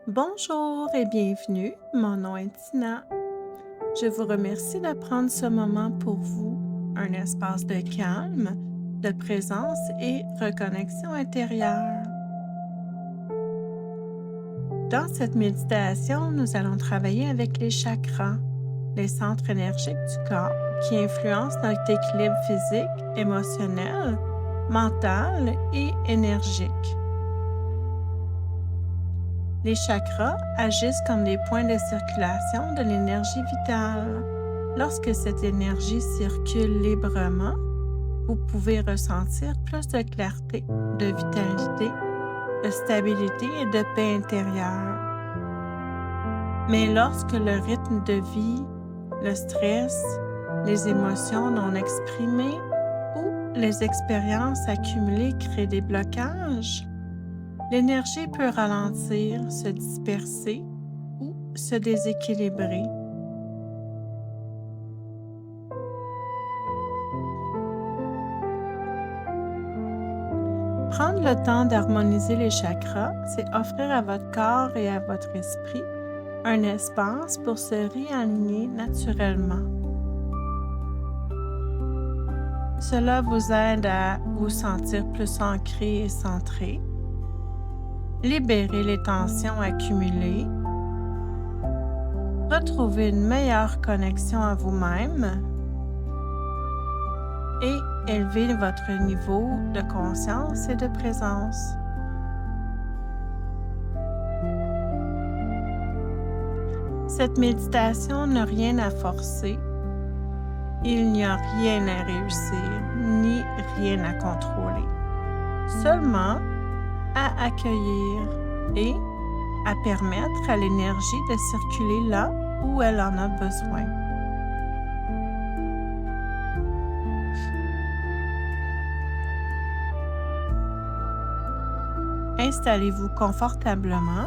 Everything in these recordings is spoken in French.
Bonjour et bienvenue, mon nom est Tina. Je vous remercie de prendre ce moment pour vous, un espace de calme, de présence et reconnexion intérieure. Dans cette méditation, nous allons travailler avec les chakras, les centres énergiques du corps qui influencent notre équilibre physique, émotionnel, mental et énergique. Les chakras agissent comme des points de circulation de l'énergie vitale. Lorsque cette énergie circule librement, vous pouvez ressentir plus de clarté, de vitalité, de stabilité et de paix intérieure. Mais lorsque le rythme de vie, le stress, les émotions non exprimées ou les expériences accumulées créent des blocages, l'énergie peut ralentir, se disperser ou se déséquilibrer. Prendre le temps d'harmoniser les chakras, c'est offrir à votre corps et à votre esprit un espace pour se réaligner naturellement. Cela vous aide à vous sentir plus ancré et centré, libérer les tensions accumulées, retrouver une meilleure connexion à vous-même et élever votre niveau de conscience et de présence. Cette méditation n'a rien à forcer. Il n'y a rien à réussir, ni rien à contrôler. Seulement à accueillir et à permettre à l'énergie de circuler là où elle en a besoin. Installez-vous confortablement.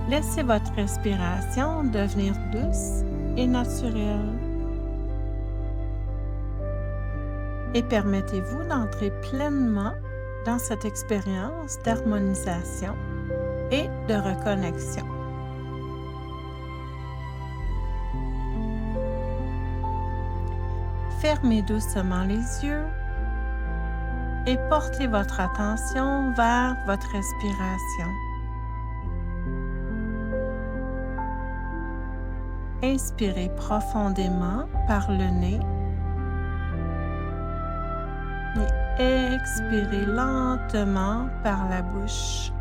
Laissez votre respiration devenir douce et naturelle. Et permettez-vous d'entrer pleinement dans cette expérience d'harmonisation et de reconnexion. Fermez doucement les yeux et portez votre attention vers votre respiration. Inspirez profondément par le nez et expirez lentement par la bouche.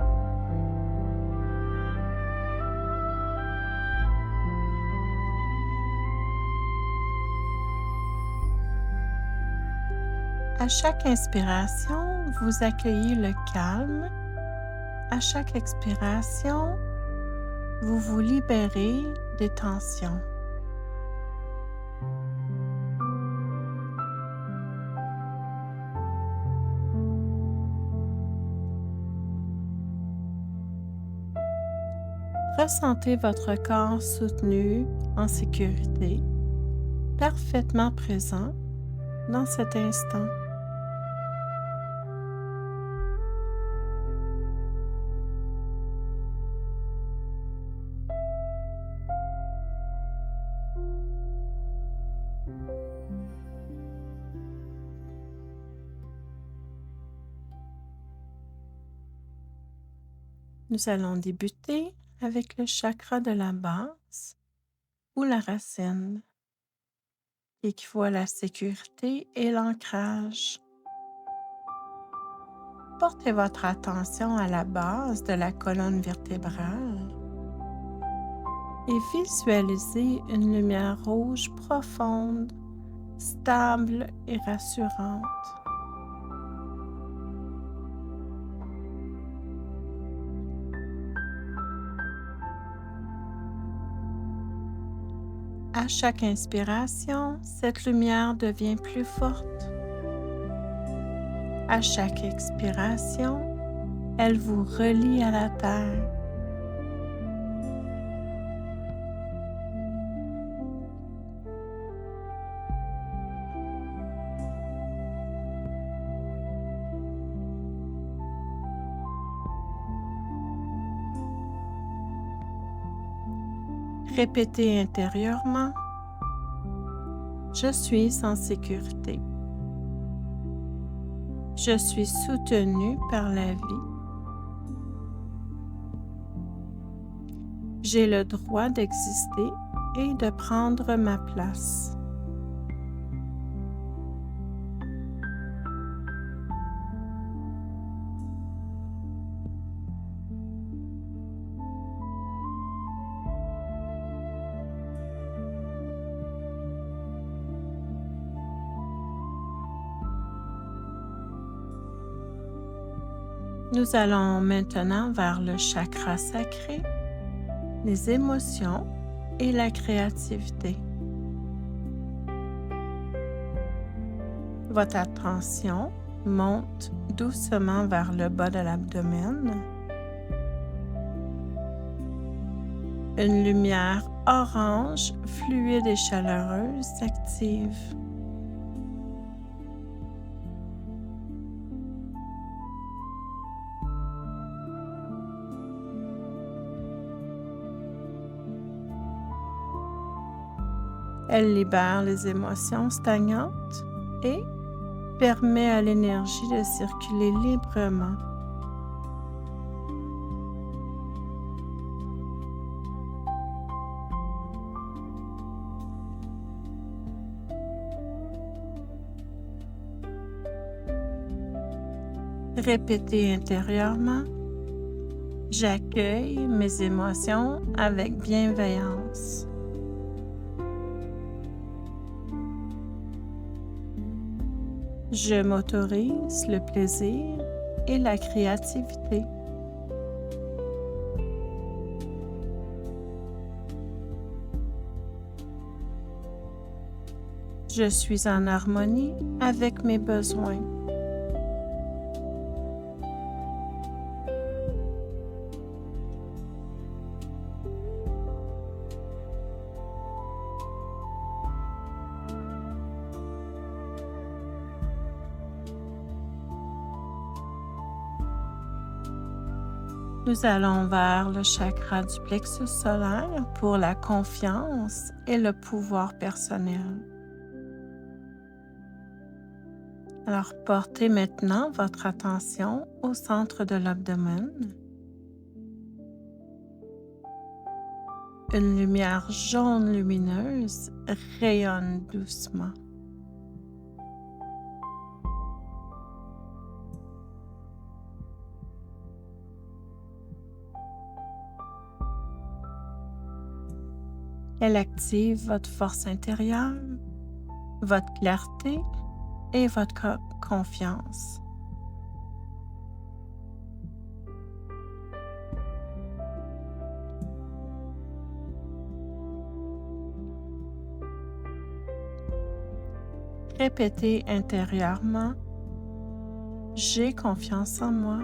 À chaque inspiration, vous accueillez le calme. À chaque expiration, vous vous libérez des tensions. Ressentez votre corps soutenu, en sécurité, parfaitement présent dans cet instant. Nous allons débuter avec le chakra de la base ou la racine, qui équivaut à la sécurité et l'ancrage. Portez votre attention à la base de la colonne vertébrale et visualisez une lumière rouge profonde, stable et rassurante. À chaque inspiration, cette lumière devient plus forte. À chaque expiration, elle vous relie à la terre. Répétez intérieurement: je suis en sécurité. Je suis soutenu par la vie. J'ai le droit d'exister et de prendre ma place. Nous allons maintenant vers le chakra sacré, les émotions et la créativité. Votre attention monte doucement vers le bas de l'abdomen. Une lumière orange, fluide et chaleureuse s'active. Elle libère les émotions stagnantes et permet à l'énergie de circuler librement. Répétez intérieurement: j'accueille mes émotions avec bienveillance. Je m'autorise le plaisir et la créativité. Je suis en harmonie avec mes besoins. Nous allons vers le chakra du plexus solaire pour la confiance et le pouvoir personnel. Alors, portez maintenant votre attention au centre de l'abdomen. Une lumière jaune lumineuse rayonne doucement. Elle active votre force intérieure, votre clarté et votre confiance. Répétez intérieurement: j'ai confiance en moi.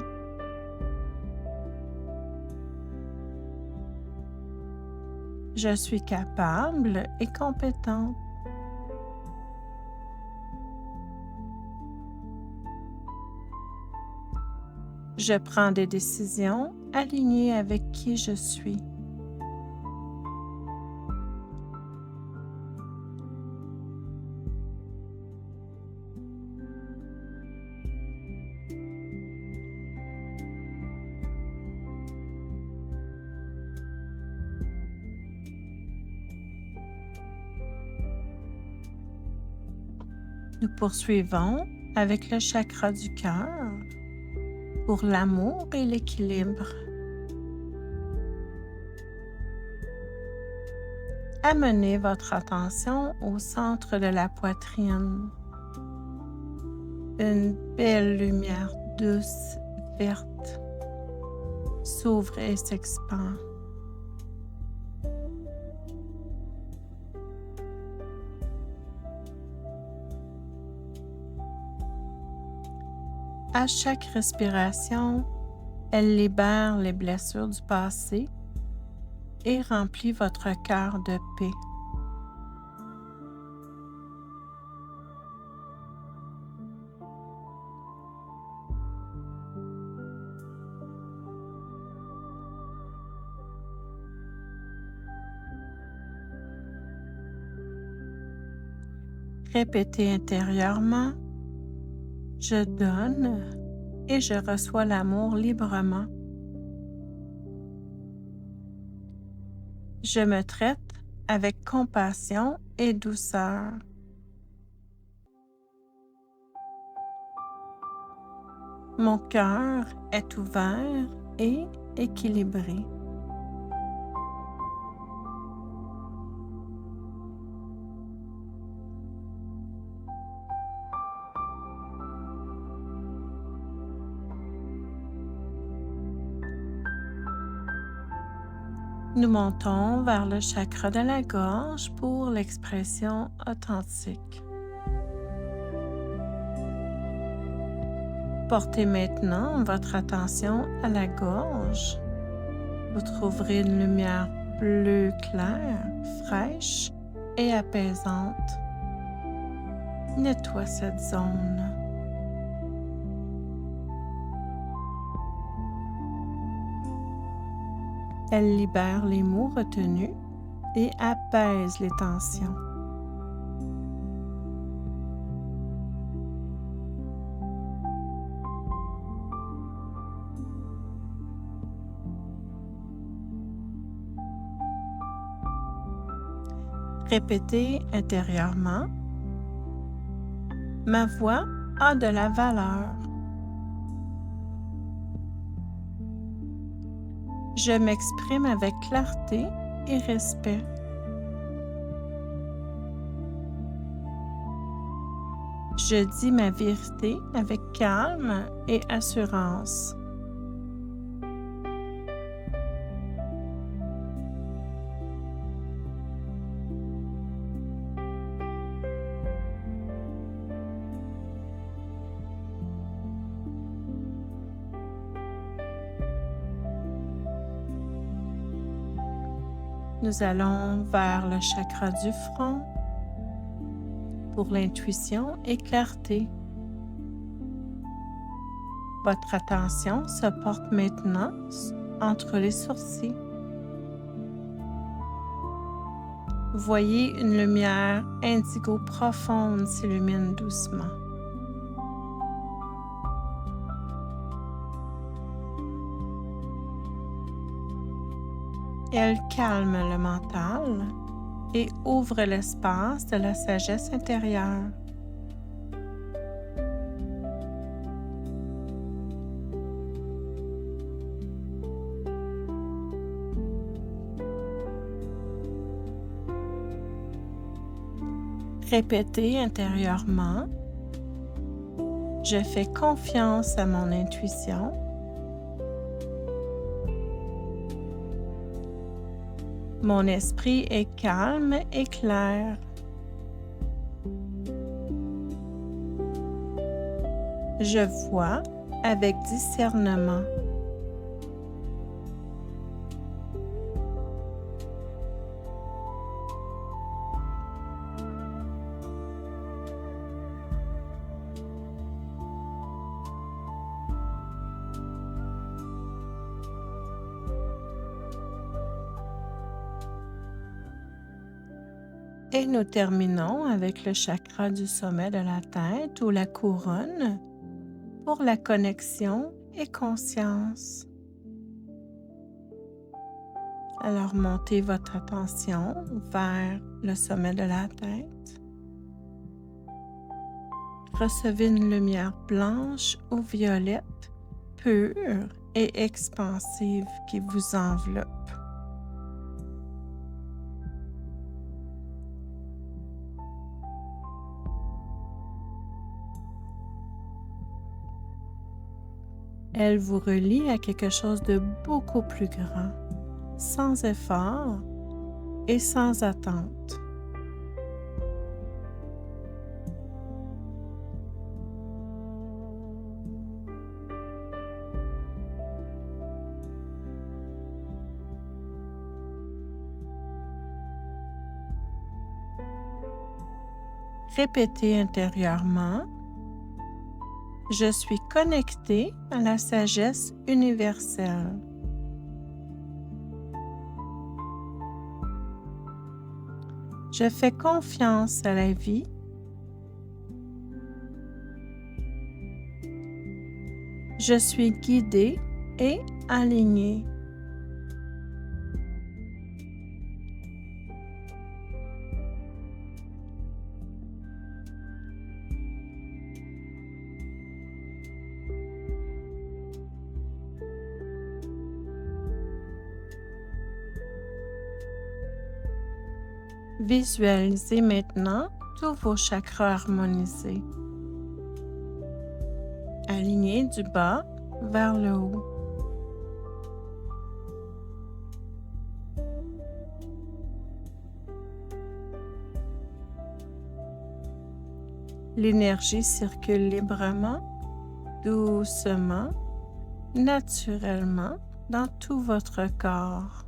Je suis capable et compétente. Je prends des décisions alignées avec qui je suis. Nous poursuivons avec le chakra du cœur pour l'amour et l'équilibre. Amenez votre attention au centre de la poitrine. Une belle lumière douce, verte, s'ouvre et s'expand. À chaque respiration, elle libère les blessures du passé et remplit votre cœur de paix. Répétez intérieurement: je donne et je reçois l'amour librement. Je me traite avec compassion et douceur. Mon cœur est ouvert et équilibré. Nous montons vers le chakra de la gorge pour l'expression authentique. Portez maintenant votre attention à la gorge. Vous trouverez une lumière bleue claire, fraîche et apaisante. Nettoie cette zone. Elle libère les mots retenus et apaise les tensions. Répétez intérieurement: ma voix a de la valeur. Je m'exprime avec clarté et respect. Je dis ma vérité avec calme et assurance. Nous allons vers le chakra du front pour l'intuition et clarté. Votre attention se porte maintenant entre les sourcils. Voyez une lumière indigo profonde s'illumine doucement. Elle calme le mental et ouvre l'espace de la sagesse intérieure. Répétez intérieurement: je fais confiance à mon intuition. Mon esprit est calme et clair. Je vois avec discernement. Et nous terminons avec le chakra du sommet de la tête ou la couronne pour la connexion et conscience. Alors montez votre attention vers le sommet de la tête. Recevez une lumière blanche ou violette, pure et expansive qui vous enveloppe. Elle vous relie à quelque chose de beaucoup plus grand, sans effort et sans attente. Répétez intérieurement: je suis connecté à la sagesse universelle. Je fais confiance à la vie Je suis guidée et alignée. Visualisez maintenant tous vos chakras harmonisés, alignés du bas vers le haut. L'énergie circule librement, doucement, naturellement dans tout votre corps.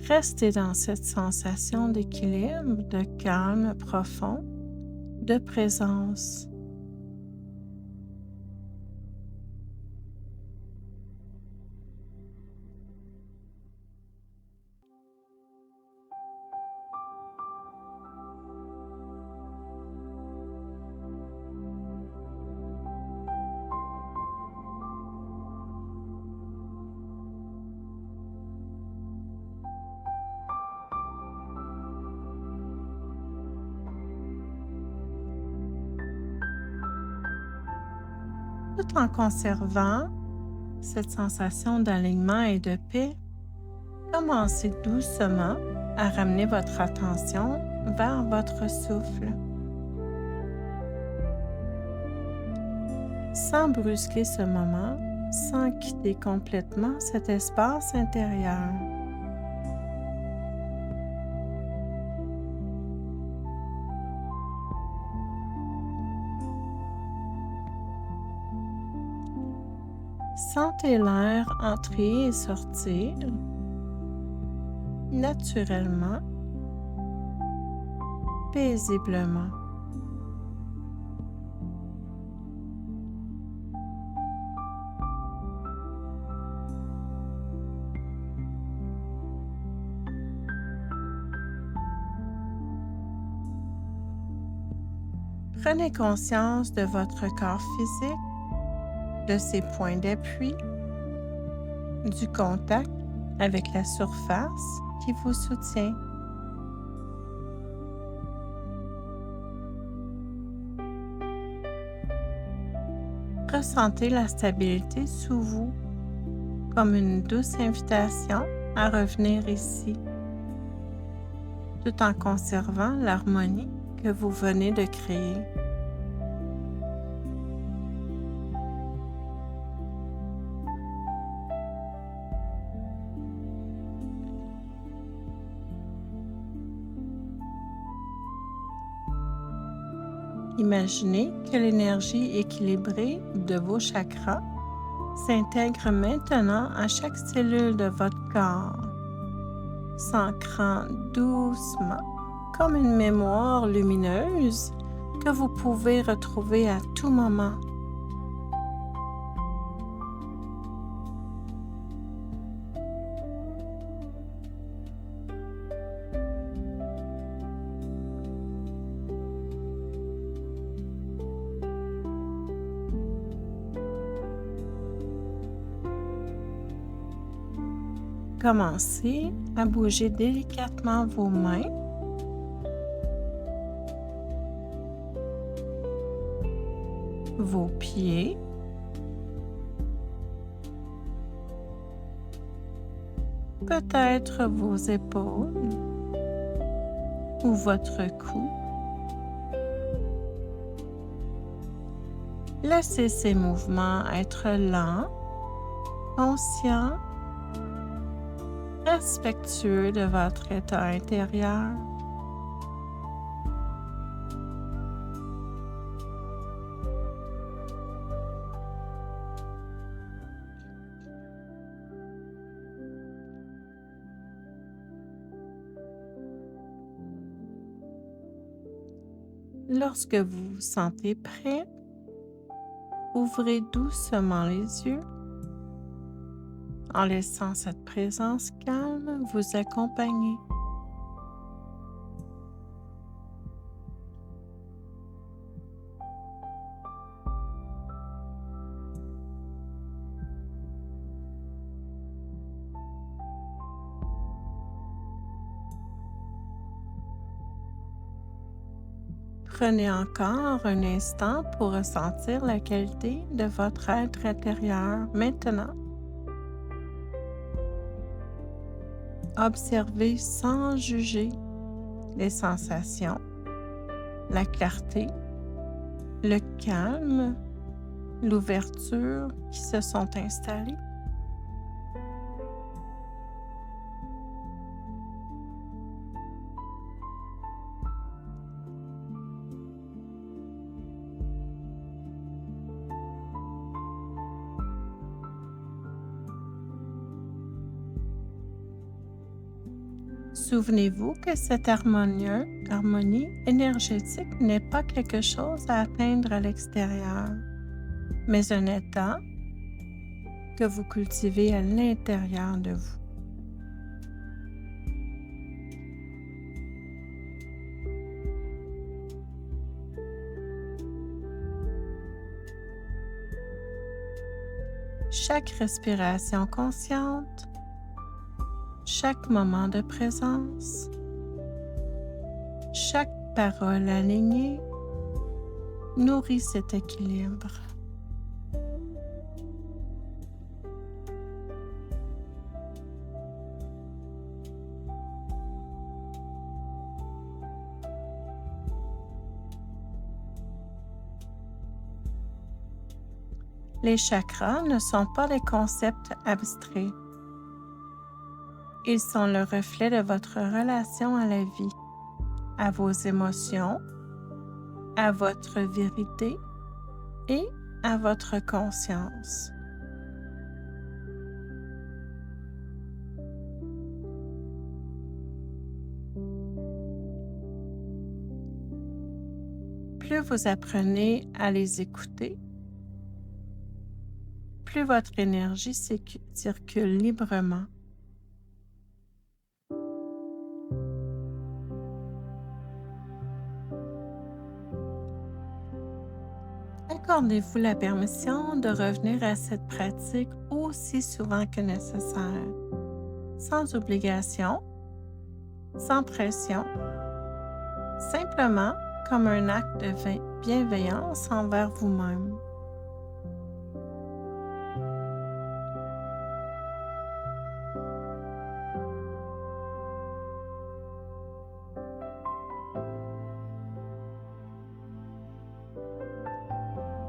Restez dans cette sensation d'équilibre, de calme profond, de présence. Tout en conservant cette sensation d'alignement et de paix, commencez doucement à ramener votre attention vers votre souffle. Sans brusquer ce moment, sans quitter complètement cet espace intérieur. Sentez l'air entrer et sortir naturellement, paisiblement. Prenez conscience de votre corps physique, de ses points d'appui, du contact avec la surface qui vous soutient. Ressentez la stabilité sous vous comme une douce invitation à revenir ici, tout en conservant l'harmonie que vous venez de créer. Imaginez que l'énergie équilibrée de vos chakras s'intègre maintenant à chaque cellule de votre corps, s'ancrant doucement comme une mémoire lumineuse que vous pouvez retrouver à tout moment. Commencez à bouger délicatement vos mains, vos pieds, peut-être vos épaules ou votre cou. Laissez ces mouvements être lents, conscients, respectueux de votre état intérieur. Lorsque vous vous sentez prêt, ouvrez doucement les yeux en laissant cette présence calme vous accompagner. Prenez encore un instant pour ressentir la qualité de votre être intérieur maintenant. Observez sans juger les sensations, la clarté, le calme, l'ouverture qui se sont installées. Souvenez-vous que cette harmonie énergétique n'est pas quelque chose à atteindre à l'extérieur, mais un état que vous cultivez à l'intérieur de vous. Chaque respiration consciente, chaque moment de présence, chaque parole alignée nourrit cet équilibre. Les chakras ne sont pas des concepts abstraits. Ils sont le reflet de votre relation à la vie, à vos émotions, à votre vérité et à votre conscience. Plus vous apprenez à les écouter, plus votre énergie circule librement. Accordez-vous la permission de revenir à cette pratique aussi souvent que nécessaire, sans obligation, sans pression, simplement comme un acte de bienveillance envers vous-même.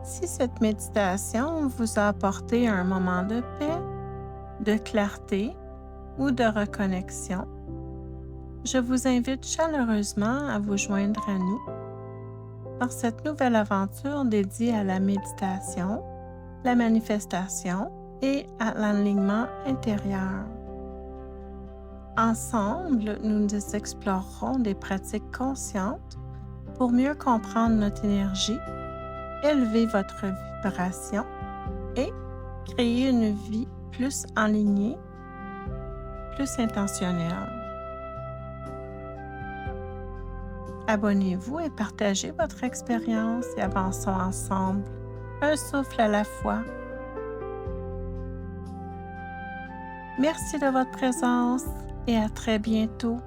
Si cette méditation vous a apporté un moment de paix, de clarté ou de reconnexion, je vous invite chaleureusement à vous joindre à nous dans cette nouvelle aventure dédiée à la méditation, la manifestation et à l'alignement intérieur. Ensemble, nous explorerons des pratiques conscientes pour mieux comprendre notre énergie, élever votre vibration et créer une vie plus alignée, plus intentionnelle. Abonnez-vous et partagez votre expérience et avançons ensemble, un souffle à la fois. Merci de votre présence et à très bientôt.